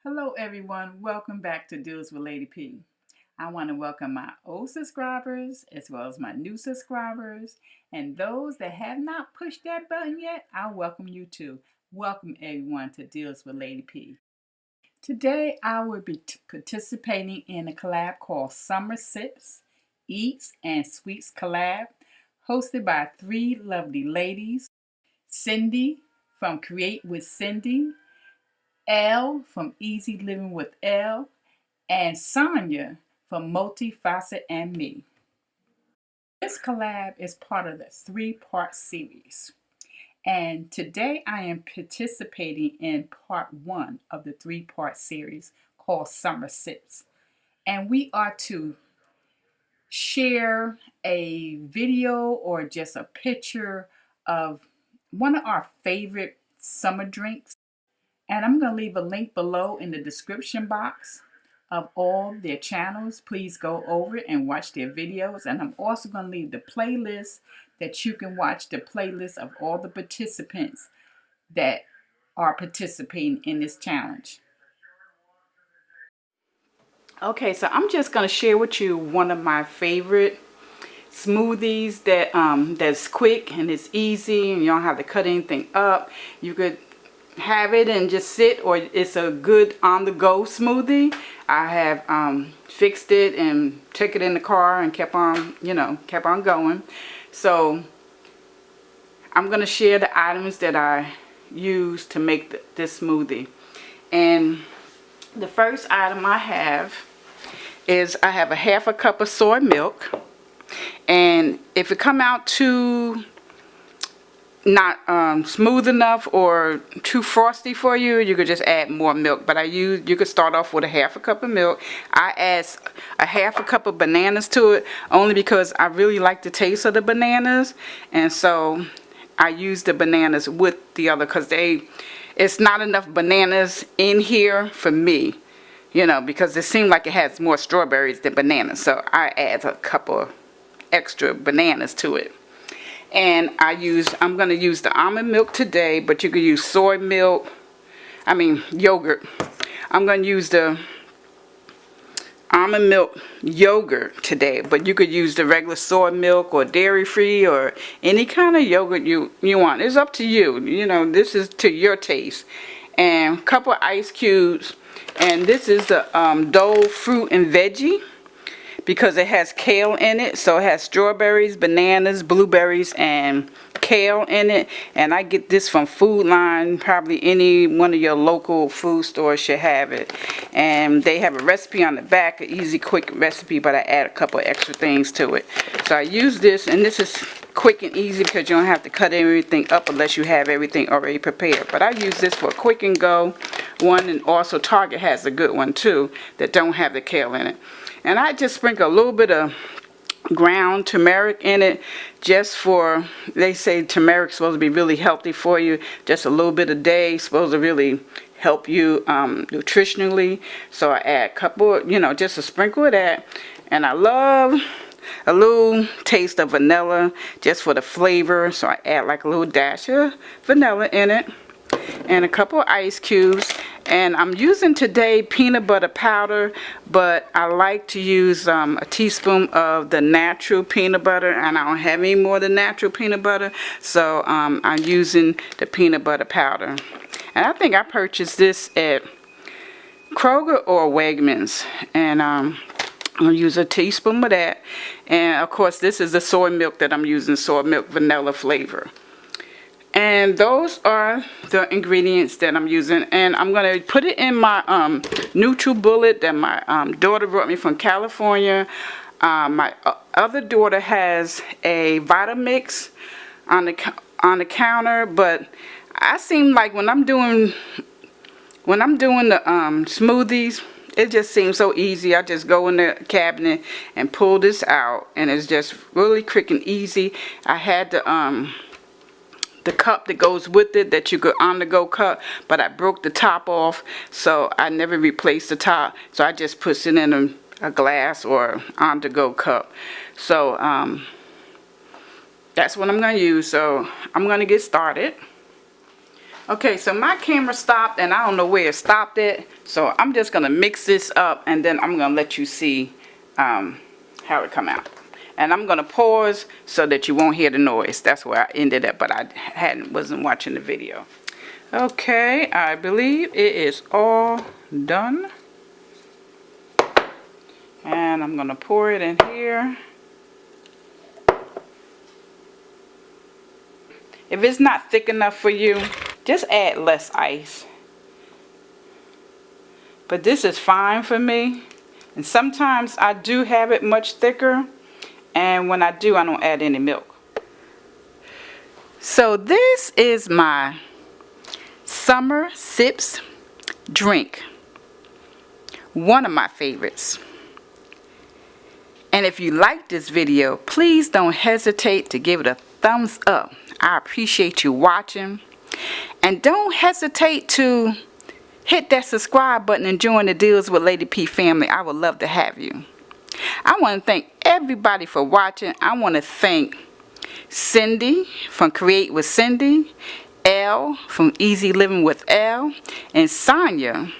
Hello everyone, welcome back to Deals with Lady P. I want to welcome my old subscribers as well as my new subscribers, and those that have not pushed that button yet, I welcome you too. Welcome everyone to Deals with Lady P. Today I will be participating in a collab called Summer Sips, Eats and Sweets Collab, hosted by three lovely ladies, Cindy from Create with Cindy, Elle from Easy Living with Elle, and Sonya from MultifacettedMe. This collab is part of the three-part series. And today I am participating in part one of the three-part series called Summer Sips. And we are to share a video or just a picture of one of our favorite summer drinks. And I'm going to leave a link below in the description box of all their channels. Please go over and watch their videos. And I'm also going to leave the playlist that you can watch, the playlist of all the participants that are participating in this challenge. Okay, so I'm just going to share with you one of my favorite smoothies that's quick and it's easy and you don't have to cut anything up. You could have it and just sit, or it's a good on-the-go smoothie. I have fixed it and took it in the car and kept on going. So I'm going to share the items that I use to make this smoothie. And the first item I have is I have a half a cup of soy milk. And if it come out too not smooth enough or too frosty for you, you could just add more milk. But you could start off with a half a cup of milk. I add a half a cup of bananas to it only because I really like the taste of the bananas, and so I use the bananas with the other because it's not enough bananas in here for me, because it seems like it has more strawberries than bananas, so I add a couple extra bananas to it. And I'm going to use the almond milk today, but you could use yogurt. I'm going to use the almond milk yogurt today, but you could use the regular soy milk or dairy free or any kind of yogurt you want. It's up to you. This is to your taste. And a couple of ice cubes. And this is the Dole fruit and veggie, because it has kale in it. So it has strawberries, bananas, blueberries, and kale in it. And I get this from Food Line. Probably any one of your local food stores should have it. And they have a recipe on the back, an easy, quick recipe, but I add a couple extra things to it. So I use this, and this is quick and easy because you don't have to cut everything up unless you have everything already prepared. But I use this for a quick and go one, and also Target has a good one too that don't have the kale in it. And I just sprinkle a little bit of ground turmeric in it, just for, they say turmeric's supposed to be really healthy for you. Just a little bit a day, supposed to really help you nutritionally. So I add a couple, just a sprinkle of that. And I love a little taste of vanilla just for the flavor. So I add like a little dash of vanilla in it. And a couple of ice cubes. And I'm using today peanut butter powder, but I like to use a teaspoon of the natural peanut butter, and I don't have any more of the natural peanut butter, so I'm using the peanut butter powder. And I think I purchased this at Kroger or Wegmans, and I'm going to use a teaspoon of that. And of course this is the soy milk that I'm using, soy milk vanilla flavor. And those are the ingredients that I'm using, and I'm going to put it in my NutriBullet that my daughter brought me from California. My other daughter has a Vitamix on the counter, but I seem like when I'm doing the smoothies, it just seems so easy. I just go in the cabinet and pull this out, and it's just really quick and easy. I had the cup that goes with it, that you could on-the-go cup, but I broke the top off, so I never replaced the top, so I just put it in a glass or on-the-go cup. So that's what I'm going to use. So I'm going to get started. Okay, so my camera stopped and I don't know where it stopped at. So I'm just going to mix this up and then I'm going to let you see how it come out. And I'm going to pause so that you won't hear the noise. That's where I ended up, but I wasn't watching the video. Okay, I believe it is all done. And I'm going to pour it in here. If it's not thick enough for you, just add less ice. But this is fine for me. And sometimes I do have it much thicker. And when I do, I don't add any milk. So this is my summer sips drink. One of my favorites. And if you like this video, please don't hesitate to give it a thumbs up. I appreciate you watching. And don't hesitate to hit that subscribe button and join the Deals with Lady P family. I would love to have you. I want to thank everybody for watching. I want to thank Cindy from Create with Cindy, Elle from Easy Living with Elle, and Sonya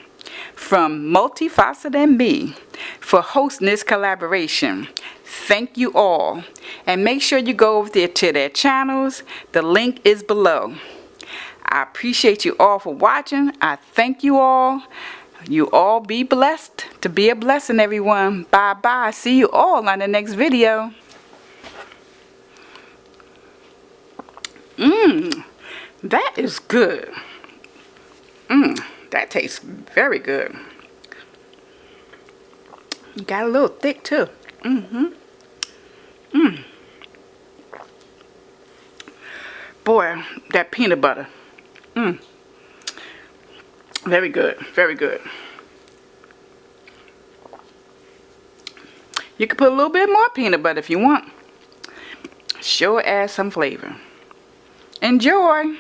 from MultifacettedMe for hosting this collaboration. Thank you all. And make sure you go over there to their channels. The link is below. I appreciate you all for watching. I thank you all. You all be blessed. To be a blessing, everyone. Bye-bye. See you all on the next video. That is good. That tastes very good. Got a little thick too. Boy, that peanut butter. Very good. Very good. You can put a little bit more peanut butter if you want. Sure adds some flavor. Enjoy.